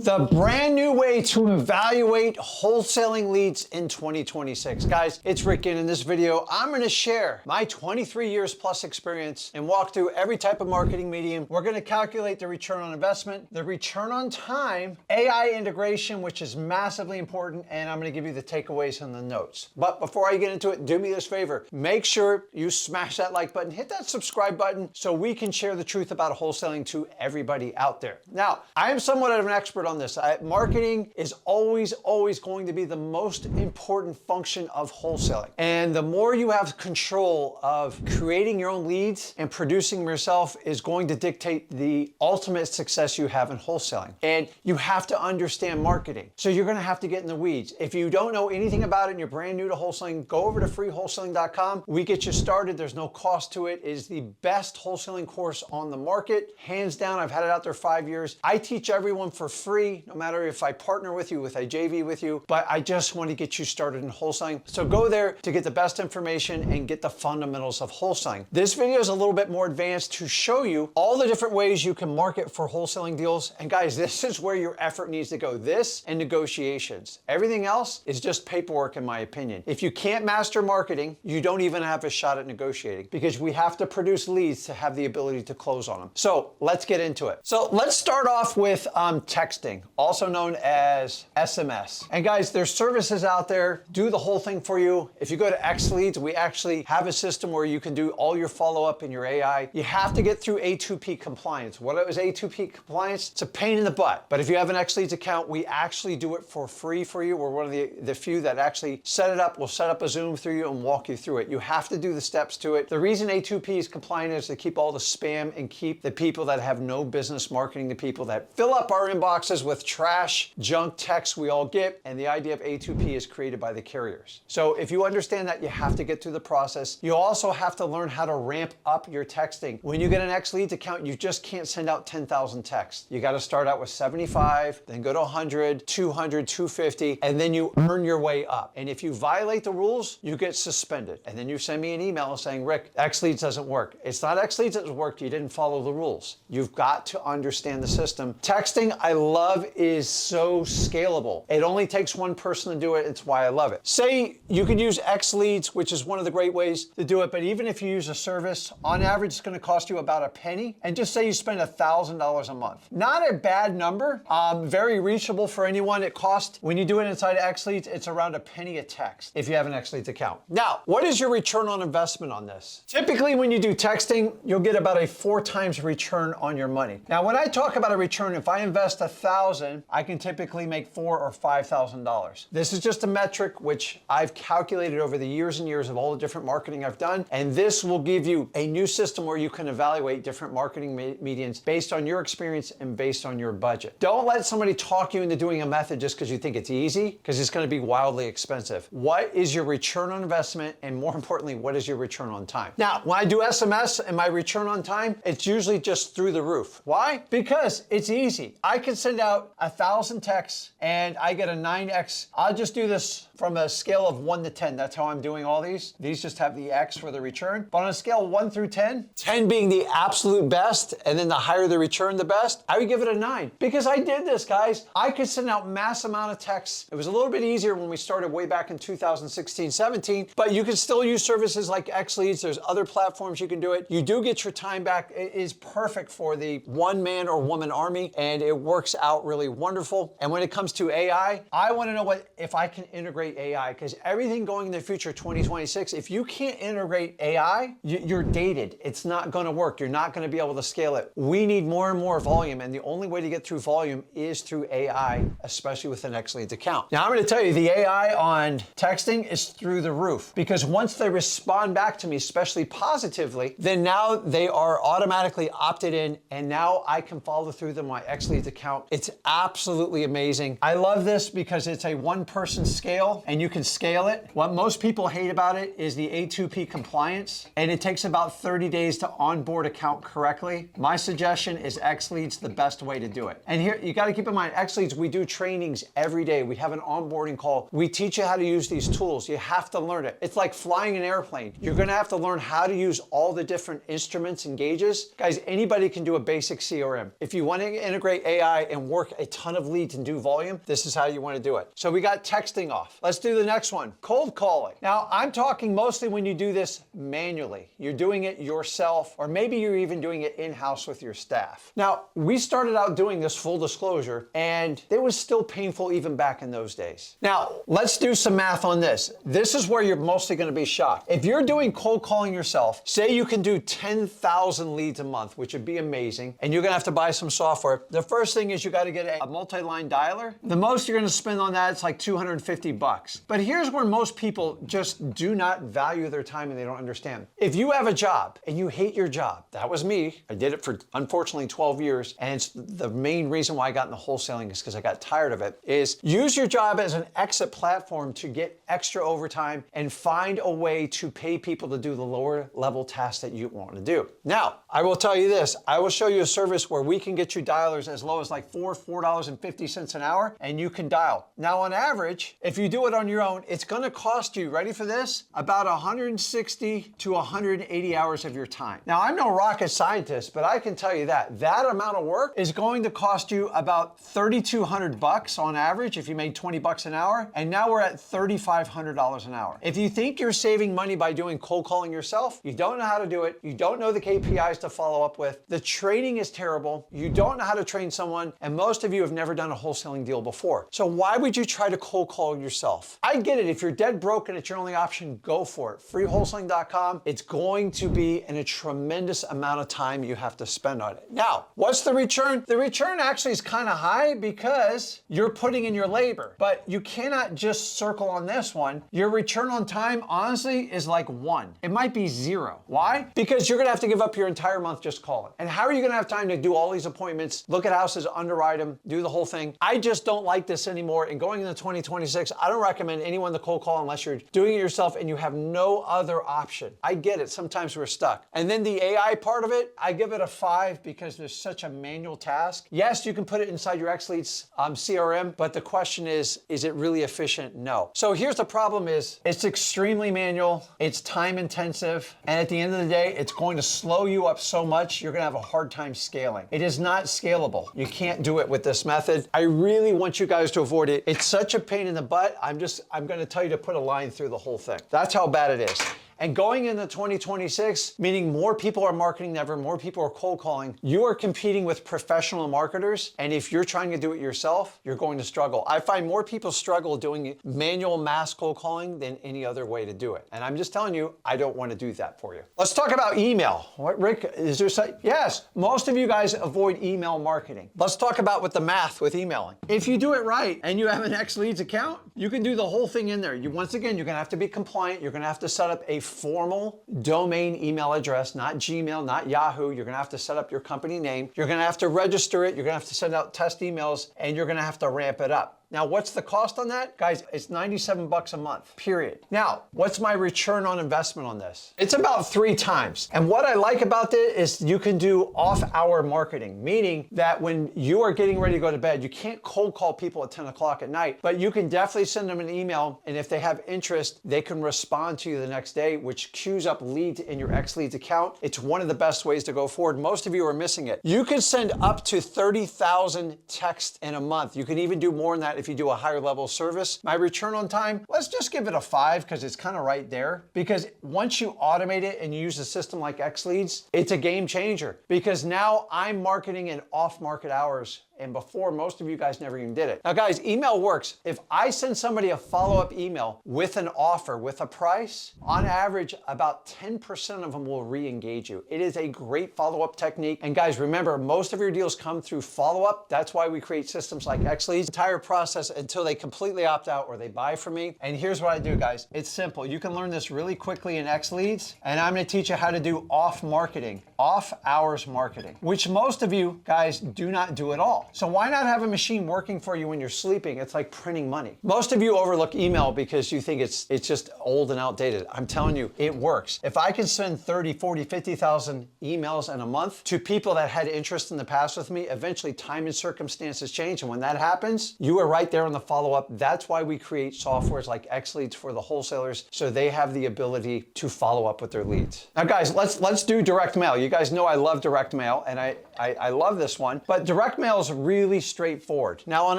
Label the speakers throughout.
Speaker 1: The brand new way to evaluate wholesaling leads in 2026. Guys, it's Rick, and in this video, I'm going to share my 23 years plus experience and walk through every type of marketing medium. We're going to calculate the return on investment, the return on time, AI integration, which is massively important, and I'm going to give you the takeaways and the notes. But before I get into it, do me this favor. Make sure you smash that like button, hit that subscribe button so we can share the truth about wholesaling to everybody out there. Now, I am somewhat of an expert on this. Marketing is always going to be the most important function of wholesaling. And the more you have control of creating your own leads and producing them yourself is going to dictate the ultimate success you have in wholesaling. And you have to understand marketing. So you're going to have to get in the weeds. If you don't know anything about it and you're brand new to wholesaling, go over to freewholesaling.com. We get you started. There's no cost to it. It is the best wholesaling course on the market. Hands down, I've had it out there 5 years. I teach everyone for free, no matter if I partner with you, if I JV with you, but I just want to get you started in wholesaling. So go there to get the best information and get the fundamentals of wholesaling. This video is a little bit more advanced to show you all the different ways you can market for wholesaling deals. And guys, this is where your effort needs to go. This and negotiations. Everything else is just paperwork, in my opinion. If you can't master marketing, you don't even have a shot at negotiating, because we have to produce leads to have the ability to close on them. So let's get into it. So let's start off with texting, also known as SMS. And guys, there's services out there, do the whole thing for you. If you go to X Leads, we actually have a system where you can do all your follow-up in your AI. You have to get through A2P compliance. What is A2P compliance? It's a pain in the butt. But if you have an X Leads account, we actually do it for free for you. We're one of the few that actually set it up. We'll set up a Zoom through you and walk you through it. You have to do the steps to it. The reason A2P is compliant is to keep all the spam and keep the people that have no business marketing, the people that fill up our inboxes with trash, junk texts we all get, and the idea of A2P is created by the carriers. So if you understand that, you have to get through the process. You also have to learn how to ramp up your texting. When you get an X Leads account, you just can't send out 10,000 texts. You got to start out with 75, then go to 100, 200, 250, and then you earn your way up. And if you violate the rules, you get suspended. And then you send me an email saying, Rick, X Leads doesn't work. It's not X Leads that doesn't work. You didn't follow the rules. You've got to understand the system. Texting, I love, is so scalable. It only takes one person to do it. It's why I love it. Say you could use X Leads, which is one of the great ways to do it, but even if you use a service, on average, it's going to cost you about a penny. And just say you spend $1,000 a month. Not a bad number, very reachable for anyone. It costs, when you do it inside X Leads, it's around a penny a text if you have an X Leads account. Now, what is your return on investment on this? Typically, when you do texting, you'll get about a 4 times return on your money. Now, when I talk about a return, if I invest $1,000, I can typically make $4,000 or $5,000. This is just a metric which I've calculated over the years and years of all the different marketing I've done, and this will give you a new system where you can evaluate different marketing medians based on your experience and based on your budget. Don't let somebody talk you into doing a method just because you think it's easy, because it's going to be wildly expensive. What is your return on investment, and more importantly, what is your return on time? Now, when I do SMS and my return on time, it's usually just through the roof. Why? Because it's easy. I can send out 1,000 texts and I get a 9x. I'll just do this from a scale of 1 to 10. That's how I'm doing all these. These just have the X for the return. But on a scale of 1 through 10, 10 being the absolute best, and then the higher the return, the best, I would give it a 9. Because I did this, guys. I could send out mass amount of texts. It was a little bit easier when we started way back in 2016, 17, but you can still use services like X Leads. There's other platforms you can do it. You do get your time back. It is perfect for the one-man or woman army, and it works out really wonderful. And when it comes to AI, I want to know if I can integrate AI, because everything going in the future, 2026, if you can't integrate AI, you're dated. It's not going to work. You're not going to be able to scale it. We need more and more volume, and the only way to get through volume is through AI, especially with an X Leads account. Now, I'm going to tell you, the AI on texting is through the roof, because once they respond back to me, especially positively, then now they are automatically opted in, and now I can follow through them my X Leads account. It's absolutely amazing. I love this because it's a one-person scale, and you can scale it. What most people hate about it is the A2P compliance, and it takes about 30 days to onboard account correctly. My suggestion is X Leads, the best way to do it. And here, you got to keep in mind, X Leads, we do trainings every day. We have an onboarding call. We teach you how to use these tools. You have to learn it. It's like flying an airplane. You're going to have to learn how to use all the different instruments and gauges. Guys, anybody can do a basic CRM. If you want to integrate AI and work a ton of leads and do volume, this is how you want to do it. So we got texting off. Let's do the next one, cold calling. Now, I'm talking mostly when you do this manually. You're doing it yourself, or maybe you're even doing it in-house with your staff. Now, we started out doing this, full disclosure, and it was still painful even back in those days. Now, let's do some math on this. This is where you're mostly going to be shocked. If you're doing cold calling yourself, say you can do 10,000 leads a month, which would be amazing, and you're going to have to buy some software. The first thing is you got to get a multi-line dialer. The most you're going to spend on that is like $250. But here's where most people just do not value their time and they don't understand. If you have a job and you hate your job, that was me. I did it for, unfortunately, 12 years. And it's the main reason why I got into wholesaling is because I got tired of it, is use your job as an exit platform to get extra overtime and find a way to pay people to do the lower level tasks that you want to do. Now, I will tell you this. I will show you a service where we can get you dialers as low as like $4.50 an hour, and you can dial. Now, on average, if you do it on your own, it's going to cost you, ready for this, about 160 to 180 hours of your time. Now, I'm no rocket scientist, but I can tell you that amount of work is going to cost you about $3,200 on average if you made 20 bucks an hour, and now we're at $3,500 an hour. If you think you're saving money by doing cold calling yourself, you don't know how to do it, you don't know the KPIs to follow up with, the training is terrible, you don't know how to train someone, and most of you have never done a wholesaling deal before. So why would you try to cold call yourself? I get it. If you're dead broke and it's your only option, go for it. Freewholesaling.com. It's going to be in a tremendous amount of time you have to spend on it. Now, what's the return? The return actually is kind of high because you're putting in your labor, but you cannot just circle on this one. Your return on time, honestly, is like 1. It might be 0. Why? Because you're going to have to give up your entire month just calling. And how are you going to have time to do all these appointments, look at houses, underwrite them, do the whole thing? I just don't like this anymore. And going into 2026, I don't recommend anyone to cold call unless you're doing it yourself and you have no other option. I get it. Sometimes we're stuck. And then the AI part of it, I give it a 5 because there's such a manual task. Yes, you can put it inside your XLeads CRM, but the question is it really efficient? No. So here's the problem is it's extremely manual, it's time intensive, and at the end of the day, it's going to slow you up so much, you're gonna have a hard time scaling. It is not scalable. You can't do it with this method. I really want you guys to avoid it. It's such a pain in the butt. I'm gonna tell you to put a line through the whole thing. That's how bad it is. And going into 2026, meaning more people are marketing than ever, more people are cold calling, you are competing with professional marketers. And if you're trying to do it yourself, you're going to struggle. I find more people struggle doing manual mass cold calling than any other way to do it. And I'm just telling you, I don't want to do that for you. Let's talk about email. What, Rick, is there some? Yes, most of you guys avoid email marketing. Let's talk about with the math with emailing. If you do it right and you have an XLeads account, you can do the whole thing in there. Once again, you're going to have to be compliant. You're going to have to set up a formal domain email address, not Gmail, not Yahoo. You're going to have to set up your company name. You're going to have to register it. You're going to have to send out test emails, and you're going to have to ramp it up. Now, what's the cost on that? Guys, it's $97 a month, period. Now, what's my return on investment on this? It's about 3 times. And what I like about it is you can do off-hour marketing, meaning that when you are getting ready to go to bed, you can't cold call people at 10 o'clock at night, but you can definitely send them an email, and if they have interest, they can respond to you the next day, which queues up leads in your XLeads account. It's one of the best ways to go forward. Most of you are missing it. You can send up to 30,000 texts in a month. You can even do more than that if you do a higher level service. My return on time, let's just give it a 5 because it's kind of right there. Because once you automate it and you use a system like XLeads, it's a game changer because now I'm marketing in off-market hours. And before, most of you guys never even did it. Now guys, email works. If I send somebody a follow-up email with an offer, with a price, on average, about 10% of them will re-engage you. It is a great follow-up technique. And guys, remember, most of your deals come through follow-up. That's why we create systems like XLeads. Entire process until they completely opt out or they buy from me. And here's what I do, guys. It's simple. You can learn this really quickly in XLeads. And I'm gonna teach you how to do off-marketing, off-hours marketing, which most of you guys do not do at all. So why not have a machine working for you when you're sleeping? It's like printing money. Most of you overlook email because you think it's just old and outdated. I'm telling you, it works. If I can send 30, 40, 50,000 emails in a month to people that had interest in the past with me, eventually time and circumstances change. And when that happens, you are right there on the follow-up. That's why we create softwares like XLeads for the wholesalers so they have the ability to follow up with their leads. Now guys, let's do direct mail. You guys know I love direct mail, and I love this one, but direct mail is really straightforward. Now, on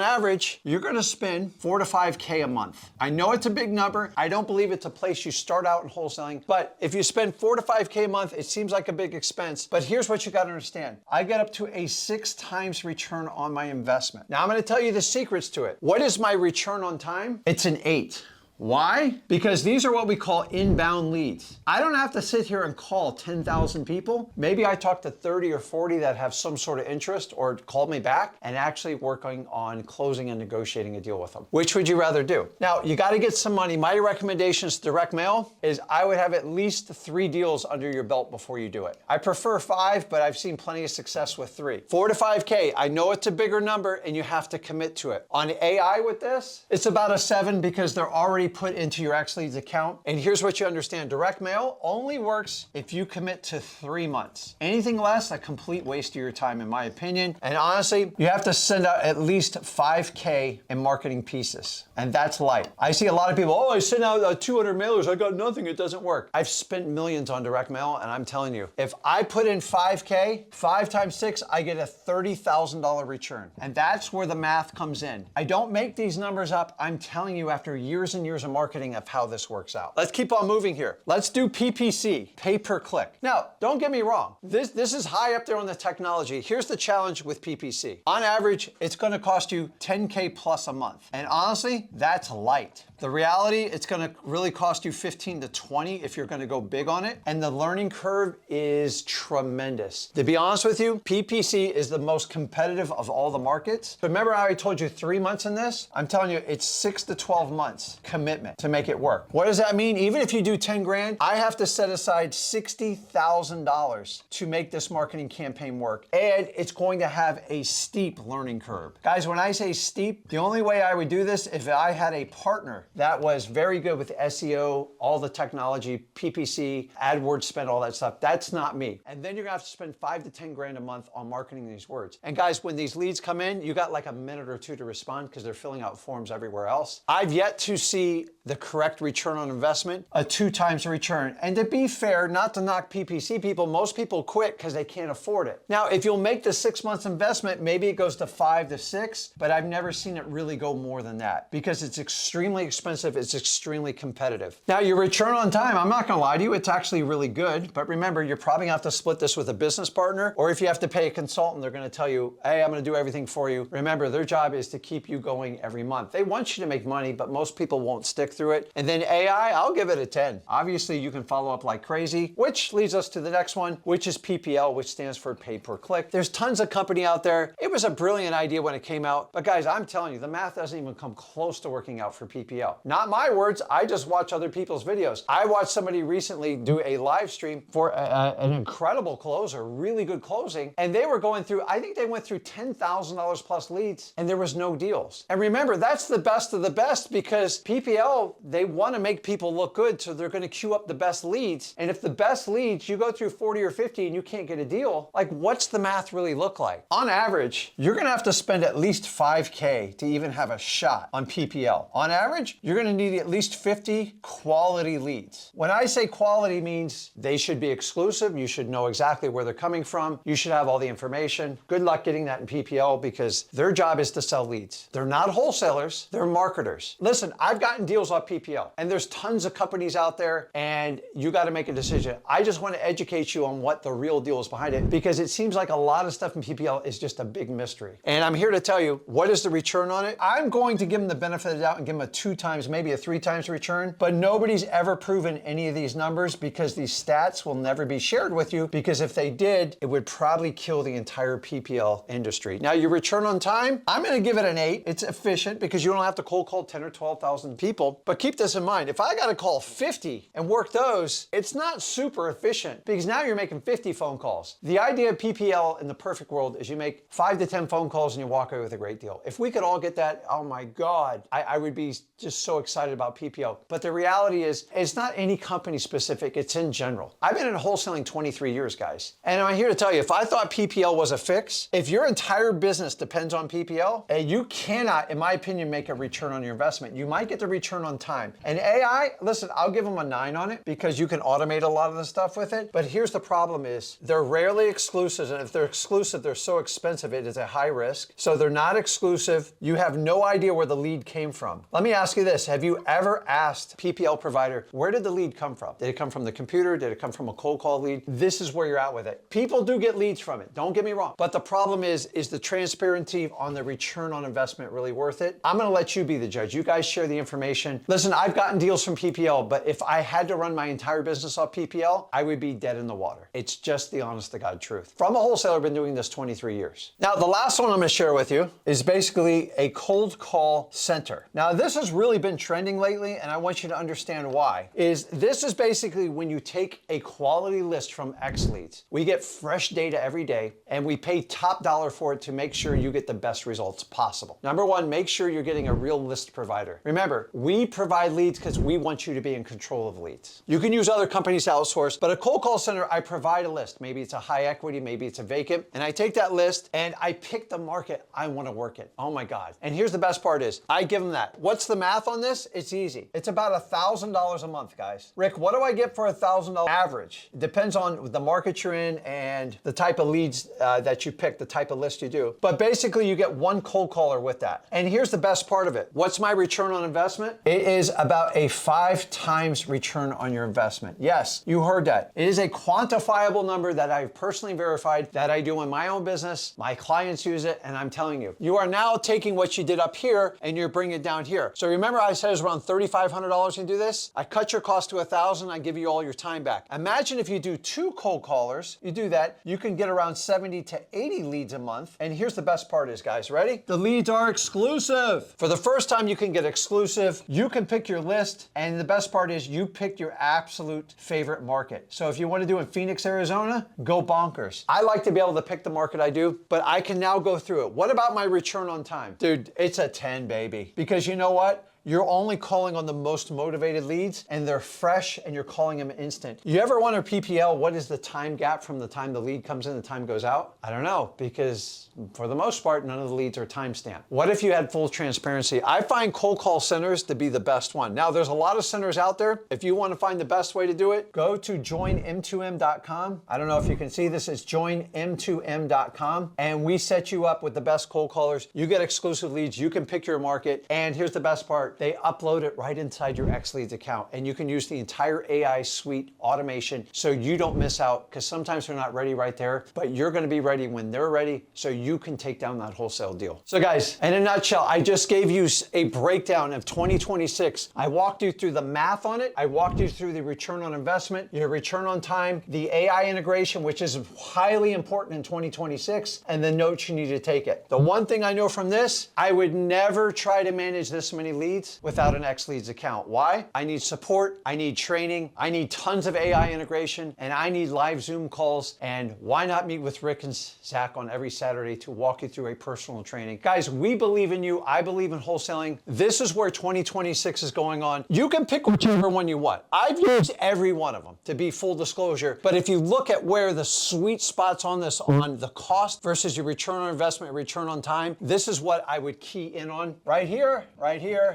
Speaker 1: average, you're gonna spend 4 to 5K a month. I know it's a big number. I don't believe it's a place you start out in wholesaling, but if you spend 4 to 5K a month, it seems like a big expense, but here's what you gotta understand. I get up to a 6 times return on my investment. Now, I'm gonna tell you the secrets to it. What is my return on time? It's an 8. Why? Because these are what we call inbound leads. I don't have to sit here and call 10,000 people. Maybe I talk to 30 or 40 that have some sort of interest or called me back and actually working on closing and negotiating a deal with them. Which would you rather do? Now, you got to get some money. My recommendations to direct mail is I would have at least 3 deals under your belt before you do it. I prefer 5, but I've seen plenty of success with 3. 4 to 5K, I know it's a bigger number and you have to commit to it. On AI with this, it's about a 7 because they're already put into your X Leads account. And here's what you understand. Direct mail only works if you commit to 3 months. Anything less, a complete waste of your time, in my opinion. And honestly, you have to send out at least 5K in marketing pieces. And that's light. I see a lot of people, oh, I sent out 200 mailers. I got nothing. It doesn't work. I've spent millions on direct mail. And I'm telling you, if I put in 5K, 5 times 6, I get a $30,000 return. And that's where the math comes in. I don't make these numbers up. I'm telling you, after years and years of marketing, of how this works out. Let's keep on moving here. Let's do PPC, pay per click. Now, don't get me wrong. This is high up there on the technology. Here's the challenge with PPC. On average, it's going to cost you 10K plus a month. And honestly, that's light. The reality, it's going to really cost you 15 to 20 if you're going to go big on it. And the learning curve is tremendous. To be honest with you, PPC is the most competitive of all the markets. But remember how I told you 3 months in this? I'm telling you, it's 6 to 12 months commitment to make it work. What does that mean? Even if you do 10 grand, I have to set aside $60,000 to make this marketing campaign work. And it's going to have a steep learning curve. Guys, when I say steep, the only way I would do this if I had a partner that was very good with SEO, all the technology, PPC, AdWords spend, all that stuff. That's not me. And then you're gonna have to spend 5 to 10 grand a month on marketing these words. And guys, when these leads come in, you got like a minute or 2 to respond because they're filling out forms everywhere else. I've yet to see the correct return on investment, a 2 times return. And to be fair, not to knock PPC people, most people quit because they can't afford it. Now, if you'll make the 6 months investment, maybe it goes to 5 to 6, but I've never seen it really go more than that because it's extremely expensive, it's extremely competitive. Now, your return on time, I'm not gonna lie to you, it's actually really good, but remember, you're probably gonna have to split this with a business partner, or if you have to pay a consultant, they're gonna tell you, hey, I'm gonna do everything for you. Remember, their job is to keep you going every month. They want you to make money, but most people won't stick through it. And then AI, I'll give it a 10. Obviously, you can follow up like crazy, which leads us to the next one, which is PPL, which stands for pay per click. There's tons of company out there. It was a brilliant idea when it came out, but guys, I'm telling you, the math doesn't even come close to working out for PPL. Not my words, I just watch other people's videos. I watched somebody recently do a live stream for an incredible closer, really good closing, and they were going through, I think they went through $10,000 plus leads, and there was no deals. And remember, that's the best of the best because PPL, they want to make people look good, so they're going to queue up the best leads. And if the best leads, you go through 40 or 50 and you can't get a deal, like what's the math really look like? On average, you're going to have to spend at least 5K to even have a shot on PPL. On average, you're going to need at least 50 quality leads. When I say quality means they should be exclusive, you should know exactly where they're coming from, you should have all the information. Good luck getting that in PPL because their job is to sell leads. They're not wholesalers, they're marketers. Listen, I've gotten deals off PPL and there's tons of companies out there and you got to make a decision. I just want to educate you on what the real deal is behind it because it seems like a lot of stuff in PPL is just a big mystery. And I'm here to tell you, what is the return on it? I'm going to give them the benefit of the doubt and give them a 2 times, maybe a 3 times return, but nobody's ever proven any of these numbers because these stats will never be shared with you because if they did, it would probably kill the entire PPL industry. Now, your return on time, I'm going to give it an 8. It's efficient because you don't have to cold call 10 or 12,000 people, but keep this in mind. If I got to call 50 and work those, it's not super efficient because now you're making 50 phone calls. The idea of PPL in the perfect world is you make 5 to 10 phone calls and you walk away with a great deal. If we could all get that, oh my God, I would be just so excited about PPL. But the reality is, it's not any company specific, it's in general. I've been in wholesaling 23 years, guys. And I'm here to tell you, if I thought PPL was a fix, if your entire business depends on PPL, you cannot, in my opinion, make a return on your investment. You might get the return on time. And AI, listen, I'll give them a 9 on it because you can automate a lot of the stuff with it. But here's the problem is they're rarely exclusive. And if they're exclusive, they're so expensive, it is a high risk. So they're not exclusive. You have no idea where the lead came from. Let me ask you this. Have you ever asked PPL provider, where did the lead come from? Did it come from the computer? Did it come from a cold call lead? This is where you're at with it. People do get leads from it. Don't get me wrong. But the problem is the transparency on the return on investment really worth it? I'm going to let you be the judge. You guys share the information. Listen, I've gotten deals from PPL, but if I had to run my entire business off PPL, I would be dead in the water. It's just the honest to God truth. From a wholesaler, I've been doing this 23 years. Now, the last one I'm going to share with you is basically a cold call center. Now, this has really been trending lately, and I want you to understand why. This is basically when you take a quality list from X Leads. We get fresh data every day, and we pay top dollar for it to make sure you get the best results possible. Number one, make sure you're getting a real list provider. Remember, we provide leads because we want you to be in control of leads. You can use other companies to outsource, but a cold call center, I provide a list. Maybe it's a high equity, maybe it's a vacant, and I take that list and I pick the market I want to work in. Oh my God. And here's the best part is, I give them that. What's the math on this? It's easy. It's about $1,000 a month, guys. Rick, what do I get for $1,000 average? It depends on the market you're in and the type of leads that you pick, the type of list you do. But basically you get one cold caller with that. And here's the best part of it. What's my return on investment? It is about a 5 times return on your investment. Yes, you heard that. It is a quantifiable number that I've personally verified, that I do in my own business. My clients use it, and I'm telling you, you are now taking what you did up here and you're bringing it down here. So remember I said it's around $3,500 to do this? I cut your cost to $1,000, I give you all your time back. Imagine if you do 2 cold callers, you do that, you can get around 70 to 80 leads a month. And here's the best part is, guys, ready? The leads are exclusive. For the first time you can get exclusive, you can pick your list, and the best part is you pick your absolute favorite market. So if you want to do in Phoenix, Arizona, go bonkers. I like to be able to pick the market I do, but I can now go through it. What about my return on time? Dude, it's a 10, baby. Because you know what? You're only calling on the most motivated leads and they're fresh and you're calling them instant. You ever wonder, PPL, what is the time gap from the time the lead comes in, the time goes out? I don't know, because for the most part, none of the leads are timestamped. What if you had full transparency? I find cold call centers to be the best one. Now, there's a lot of centers out there. If you want to find the best way to do it, go to joinm2m.com. I don't know if you can see this, it's joinm2m.com. And we set you up with the best cold callers. You get exclusive leads, you can pick your market. And here's the best part. They upload it right inside your X Leads account, and you can use the entire AI suite automation so you don't miss out, because sometimes they're not ready right there, but you're going to be ready when they're ready so you can take down that wholesale deal. So guys, in a nutshell, I just gave you a breakdown of 2026. I walked you through the math on it. I walked you through the return on investment, your return on time, the AI integration, which is highly important in 2026, and the notes you need to take it. The one thing I know from this, I would never try to manage this many leads without an X Leads account. Why? I need support, I need training, I need tons of AI integration, and I need live Zoom calls. And why not meet with Rick and Zach on every Saturday to walk you through a personal training? Guys, we believe in you. I believe in wholesaling. This is where 2026 is going on. You can pick whichever one you want. I've used every one of them, to be full disclosure. But if you look at where the sweet spots on this, on the cost versus your return on investment, return on time, this is what I would key in on right here,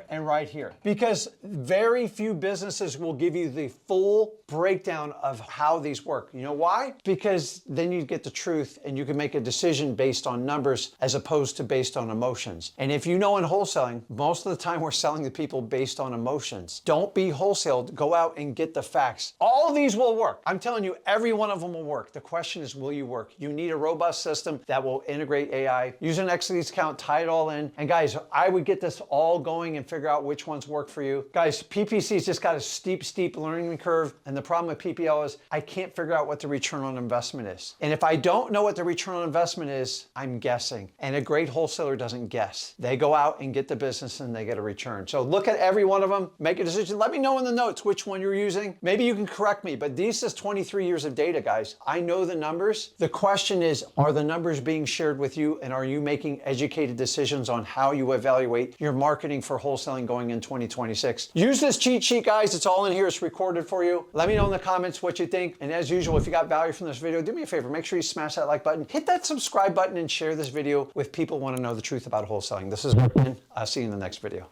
Speaker 1: and right here. Because very few businesses will give you the full breakdown of how these work. You know why? Because then you get the truth and you can make a decision based on numbers as opposed to based on emotions. And if you know in wholesaling, most of the time we're selling to people based on emotions. Don't be wholesaled. Go out and get the facts. All of these will work. I'm telling you, every one of them will work. The question is, will you work? You need a robust system that will integrate AI. Use an X Leads account, tie it all in. And guys, I would get this all going and figure out which ones work for you. Guys, PPC's just got a steep learning curve. And the problem with PPL is I can't figure out what the return on investment is. And if I don't know what the return on investment is, I'm guessing. And a great wholesaler doesn't guess. They go out and get the business and they get a return. So look at every one of them, make a decision. Let me know in the notes which one you're using. Maybe you can correct me, but this is 23 years of data, guys. I know the numbers. The question is, are the numbers being shared with you, and are you making educated decisions on how you evaluate your marketing for wholesaling going in 2026? Use this cheat sheet, guys. It's all in here. It's recorded for you. Let me know in the comments what you think. And as usual, if you got value from this video, do me a favor. Make sure you smash that like button, hit that subscribe button, and share this video with people who want to know the truth about wholesaling. This is Rick. I'll see you in the next video.